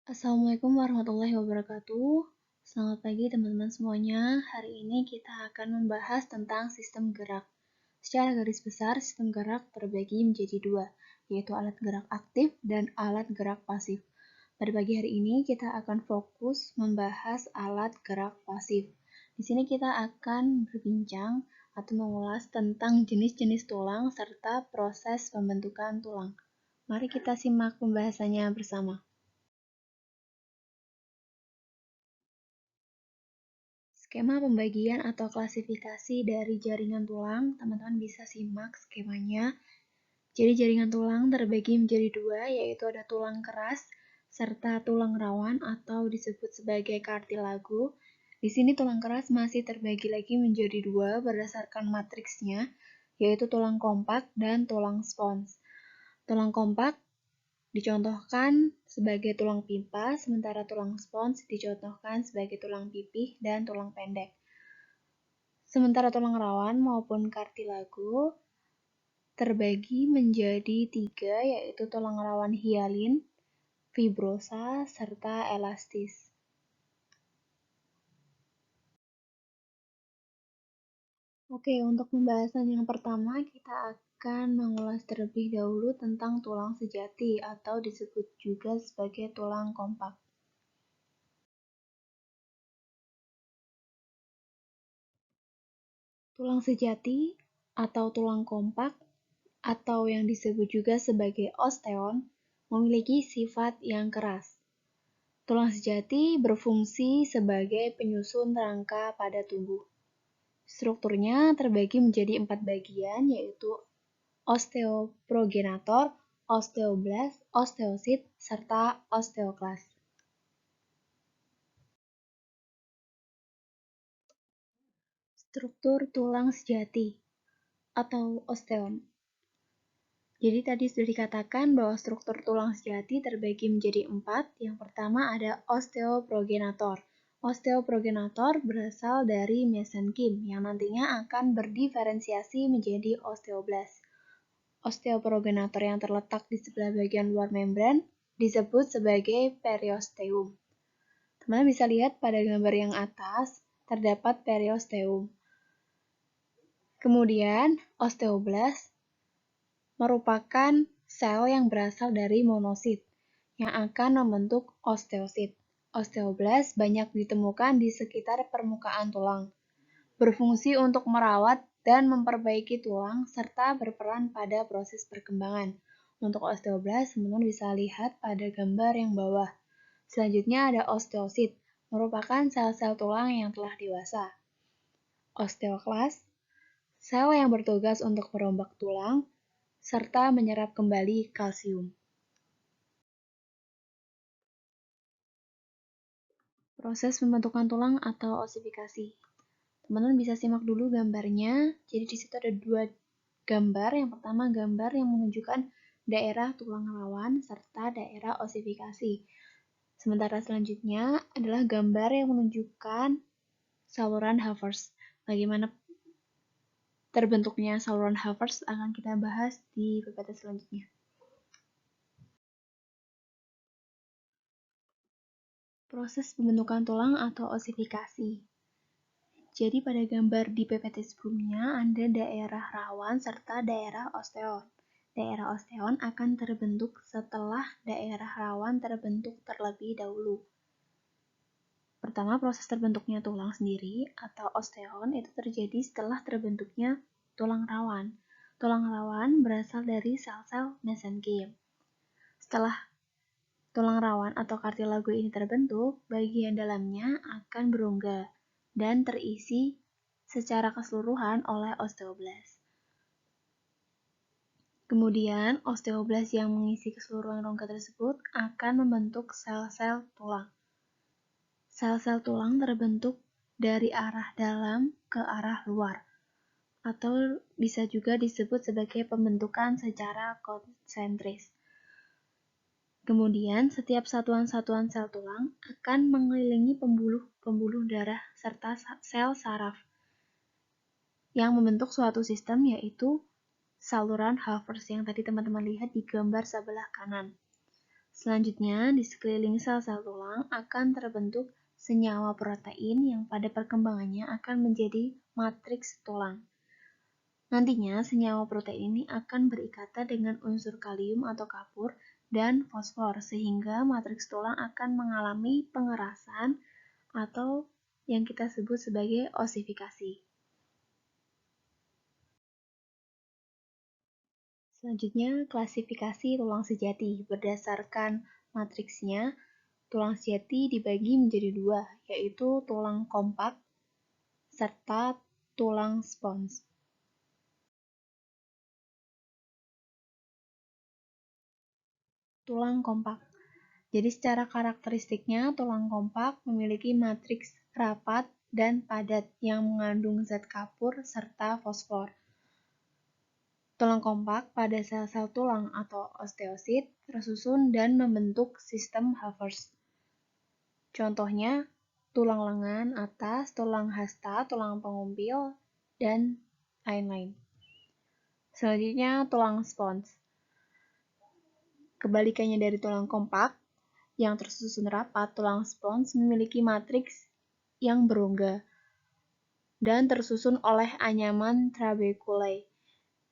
Assalamualaikum warahmatullahi wabarakatuh. Selamat pagi teman-teman semuanya. Hari ini kita akan membahas tentang sistem gerak. Secara garis besar, sistem gerak terbagi menjadi dua, yaitu alat gerak aktif dan alat gerak pasif. Pada pagi hari ini kita akan fokus membahas alat gerak pasif. Di sini kita akan berbincang atau mengulas tentang jenis-jenis tulang serta proses pembentukan tulang. Mari kita simak pembahasannya bersama. Skema pembagian atau klasifikasi dari jaringan tulang, teman-teman bisa simak skemanya. Jadi jaringan tulang terbagi menjadi dua, yaitu ada tulang keras serta tulang rawan atau disebut sebagai kartilago. Di sini tulang keras masih terbagi lagi menjadi dua berdasarkan matriksnya, yaitu tulang kompak dan tulang spons. Tulang kompak dicontohkan sebagai tulang pipa, sementara tulang spons dicontohkan sebagai tulang pipih dan tulang pendek. Sementara tulang rawan maupun kartilago terbagi menjadi tiga, yaitu tulang rawan hialin, fibrosa, serta elastis. Oke, untuk pembahasan yang pertama kita akan mengulas terlebih dahulu tentang tulang sejati atau disebut juga sebagai tulang kompak. Tulang sejati atau tulang kompak atau yang disebut juga sebagai osteon memiliki sifat yang keras. Tulang sejati berfungsi sebagai penyusun rangka pada tubuh. Strukturnya terbagi menjadi 4 bagian, yaitu osteoprogenator, osteoblast, osteosit, serta osteoklas. Struktur tulang sejati atau osteon. Jadi tadi sudah dikatakan bahwa struktur tulang sejati terbagi menjadi 4. Yang pertama ada osteoprogenator. Osteoprogenator berasal dari mesenkim yang nantinya akan berdiferensiasi menjadi osteoblast. Osteoprogenator yang terletak di sebelah bagian luar membran disebut sebagai periosteum. Teman-teman bisa lihat pada gambar yang atas terdapat periosteum. Kemudian osteoblast merupakan sel yang berasal dari monosit yang akan membentuk osteosit. Osteoblast banyak ditemukan di sekitar permukaan tulang, berfungsi untuk merawat dan memperbaiki tulang serta berperan pada proses perkembangan. Untuk osteoblast, teman-teman bisa lihat pada gambar yang bawah. Selanjutnya ada osteosit, merupakan sel-sel tulang yang telah dewasa. Osteoklas, sel yang bertugas untuk merombak tulang serta menyerap kembali kalsium. Proses pembentukan tulang atau osifikasi. Teman-teman bisa simak dulu gambarnya. Jadi di situ ada dua gambar. Yang pertama gambar yang menunjukkan daerah tulang rawan serta daerah osifikasi. Sementara selanjutnya adalah gambar yang menunjukkan saluran Havertz. Bagaimana terbentuknya saluran Havertz akan kita bahas di PPT selanjutnya. Proses pembentukan tulang atau osifikasi. Jadi pada gambar di PPT sebelumnya ada daerah rawan serta daerah osteon. Daerah osteon akan terbentuk setelah daerah rawan terbentuk terlebih dahulu. Pertama, proses terbentuknya tulang sendiri atau osteon itu terjadi setelah terbentuknya tulang rawan. Tulang rawan berasal dari sel-sel mesenkim. Setelah tulang rawan atau kartilago ini terbentuk, bagian dalamnya akan berongga dan terisi secara keseluruhan oleh osteoblast. Kemudian, osteoblast yang mengisi keseluruhan rongga tersebut akan membentuk sel-sel tulang. Sel-sel tulang terbentuk dari arah dalam ke arah luar, atau bisa juga disebut sebagai pembentukan secara konsentris. Kemudian, setiap satuan-satuan sel tulang akan mengelilingi pembuluh darah serta sel saraf yang membentuk suatu sistem, yaitu saluran Havertz yang tadi teman-teman lihat di gambar sebelah kanan. Selanjutnya, di sekeliling sel-sel tulang akan terbentuk senyawa protein yang pada perkembangannya akan menjadi matriks tulang. Nantinya, senyawa protein ini akan berikatan dengan unsur kalium atau kapur dan fosfor, sehingga matriks tulang akan mengalami pengerasan atau yang kita sebut sebagai osifikasi. Selanjutnya, klasifikasi tulang sejati. Berdasarkan matriksnya, tulang sejati dibagi menjadi dua, yaitu tulang kompak serta tulang spons. Tulang kompak. Jadi secara karakteristiknya, tulang kompak memiliki matriks rapat dan padat yang mengandung zat kapur serta fosfor. Tulang kompak pada sel-sel tulang atau osteosit tersusun dan membentuk sistem Havers. Contohnya, tulang lengan atas, tulang hasta, tulang pengumpil, dan lain-lain. Selanjutnya, tulang spons. Kebalikannya dari tulang kompak, yang tersusun rapat, tulang spons memiliki matriks yang berongga dan tersusun oleh anyaman trabeculae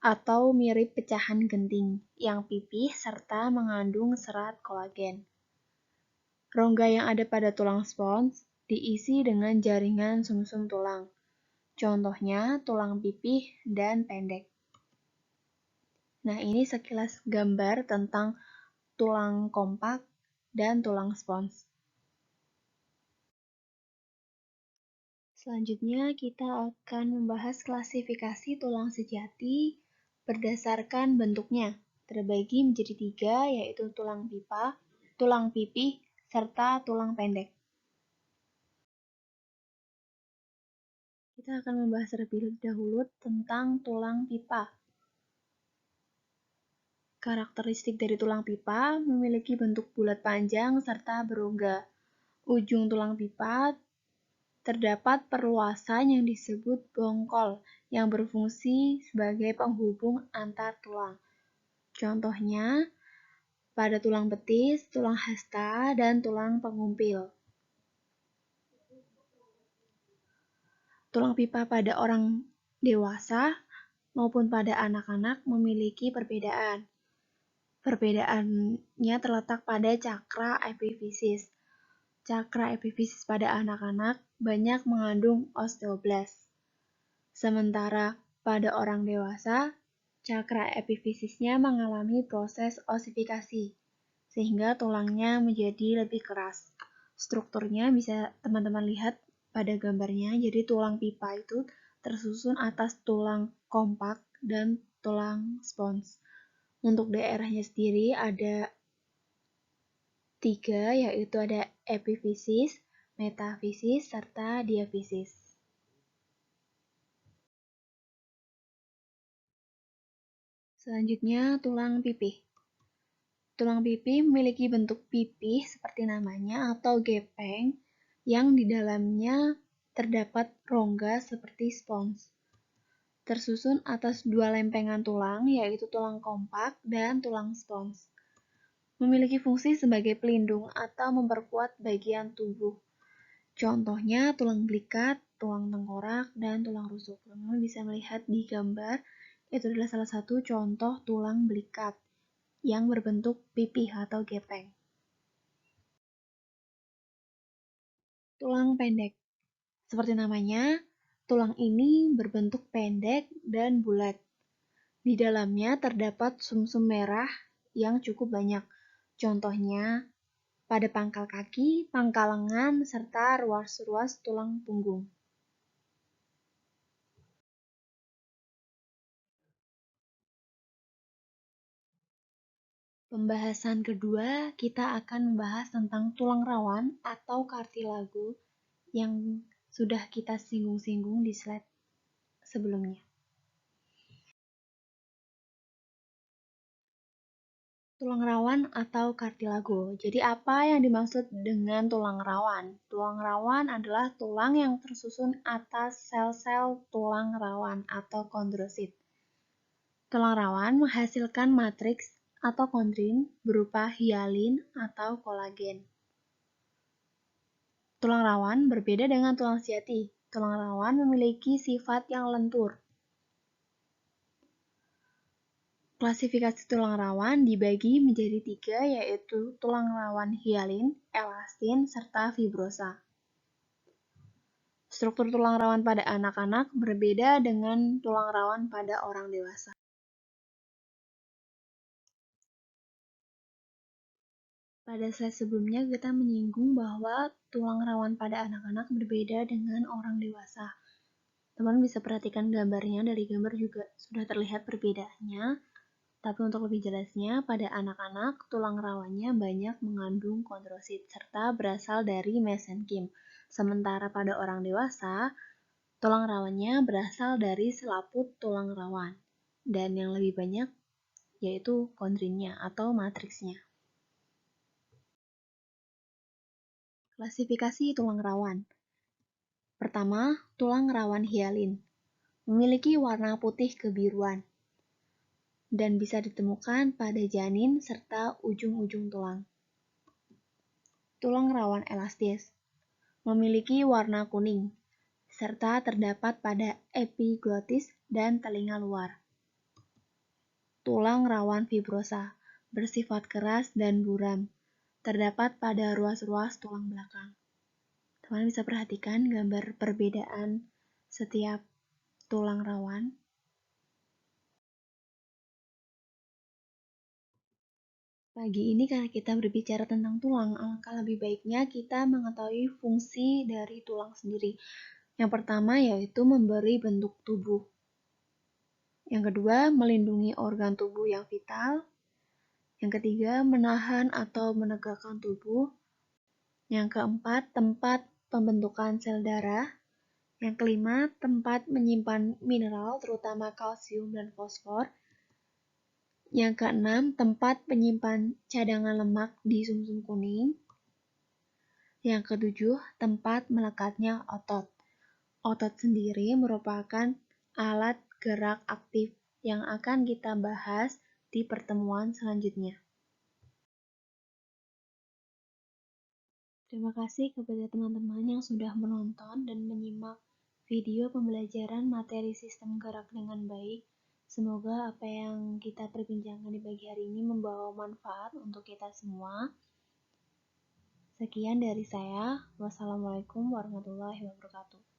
atau mirip pecahan genting yang pipih serta mengandung serat kolagen. Rongga yang ada pada tulang spons diisi dengan jaringan sumsum tulang. Contohnya tulang pipih dan pendek. Nah, ini sekilas gambar tentang tulang kompak dan tulang spons. Selanjutnya, kita akan membahas klasifikasi tulang sejati berdasarkan bentuknya. Terbagi menjadi 3, yaitu tulang pipa, tulang pipih, serta tulang pendek. Kita akan membahas terlebih dahulu tentang tulang pipa. Karakteristik dari tulang pipa memiliki bentuk bulat panjang serta berongga. Ujung tulang pipa terdapat perluasan yang disebut bongkol yang berfungsi sebagai penghubung antar tulang. Contohnya pada tulang betis, tulang hasta, dan tulang pengumpil. Tulang pipa pada orang dewasa maupun pada anak-anak memiliki perbedaan. Perbedaannya terletak pada cakra epifisis. Cakra epifisis pada anak-anak banyak mengandung osteoblast. Sementara pada orang dewasa, cakra epifisisnya mengalami proses osifikasi, sehingga tulangnya menjadi lebih keras. Strukturnya bisa teman-teman lihat pada gambarnya, jadi tulang pipa itu tersusun atas tulang kompak dan tulang spons. Untuk daerahnya sendiri ada 3, yaitu ada epifisis, metafisis, serta diafisis. Selanjutnya, tulang pipih. Tulang pipih memiliki bentuk pipih seperti namanya atau gepeng yang di dalamnya terdapat rongga seperti spons. Tersusun atas 2 lempengan tulang, yaitu tulang kompak dan tulang spons. Memiliki fungsi sebagai pelindung atau memperkuat bagian tubuh. Contohnya tulang belikat, tulang tengkorak, dan tulang rusuk. Teman-teman bisa melihat di gambar, itu adalah salah satu contoh tulang belikat yang berbentuk pipih atau gepeng. Tulang pendek. Seperti namanya, tulang ini berbentuk pendek dan bulat. Di dalamnya terdapat sumsum merah yang cukup banyak. Contohnya pada pangkal kaki, pangkal lengan, serta ruas-ruas tulang punggung. Pembahasan kedua, kita akan membahas tentang tulang rawan atau kartilago yang sudah kita singgung-singgung di slide sebelumnya. Tulang rawan atau kartilago. Jadi apa yang dimaksud dengan tulang rawan? Tulang rawan adalah tulang yang tersusun atas sel-sel tulang rawan atau kondrosit. Tulang rawan menghasilkan matriks atau kondrin berupa hialin atau kolagen. Tulang rawan berbeda dengan tulang sejati. Tulang rawan memiliki sifat yang lentur. Klasifikasi tulang rawan dibagi menjadi 3, yaitu tulang rawan hialin, elastin, serta fibrosa. Struktur tulang rawan pada anak-anak berbeda dengan tulang rawan pada orang dewasa. Pada slide sebelumnya kita menyinggung bahwa tulang rawan pada anak-anak berbeda dengan orang dewasa. Teman bisa perhatikan gambarnya, dari gambar juga sudah terlihat perbedaannya. Tapi untuk lebih jelasnya, pada anak-anak tulang rawannya banyak mengandung kondrosit serta berasal dari mesenkim. Sementara pada orang dewasa, tulang rawannya berasal dari selaput tulang rawan. Dan yang lebih banyak yaitu kondrinnya atau matriksnya. Klasifikasi tulang rawan. Pertama, tulang rawan hialin. Memiliki warna putih kebiruan dan bisa ditemukan pada janin serta ujung-ujung tulang. Tulang rawan elastis. Memiliki warna kuning serta terdapat pada epiglotis dan telinga luar. Tulang rawan fibrosa. Bersifat keras dan buram. Terdapat pada ruas-ruas tulang belakang. Teman bisa perhatikan gambar perbedaan setiap tulang rawan. Pagi ini karena kita berbicara tentang tulang, alangkah lebih baiknya kita mengetahui fungsi dari tulang sendiri. Yang pertama yaitu memberi bentuk tubuh. Yang kedua, melindungi organ tubuh yang vital. Yang ketiga, menahan atau menegakkan tubuh. Yang keempat, tempat pembentukan sel darah. Yang kelima, tempat menyimpan mineral terutama kalsium dan fosfor. Yang keenam, tempat penyimpan cadangan lemak di sumsum kuning. Yang ketujuh, tempat melekatnya otot. Otot sendiri merupakan alat gerak aktif yang akan kita bahas di pertemuan selanjutnya. Terima kasih kepada teman-teman yang sudah menonton dan menyimak video pembelajaran materi sistem gerak dengan baik. Semoga apa yang kita perbincangkan di pagi hari ini membawa manfaat untuk kita semua. Sekian dari saya. Wassalamualaikum warahmatullahi wabarakatuh.